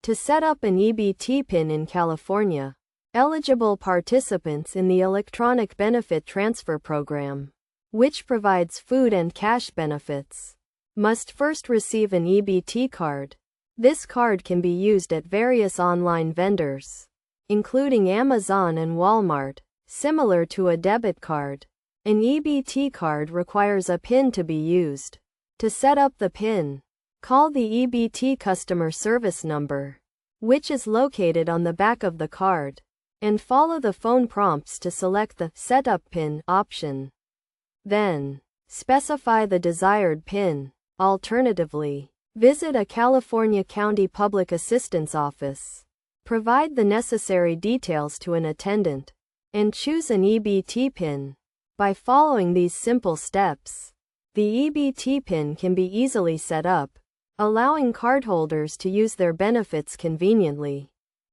To set up an EBT PIN in California, eligible participants in the Electronic Benefit Transfer Program, which provides food and cash benefits, must first receive an EBT card. This card can be used at various online vendors, including Amazon and Walmart, similar to a debit card. An EBT card requires a PIN to be used. To set up the PIN, call the EBT customer service number, which is located on the back of the card, and follow the phone prompts to select the Set Up PIN option. Then, specify the desired PIN. Alternatively, visit a California County Public Assistance Office, provide the necessary details to an attendant, and choose an EBT PIN. By following these simple steps, the EBT PIN can be easily set up, allowing cardholders to use their benefits conveniently.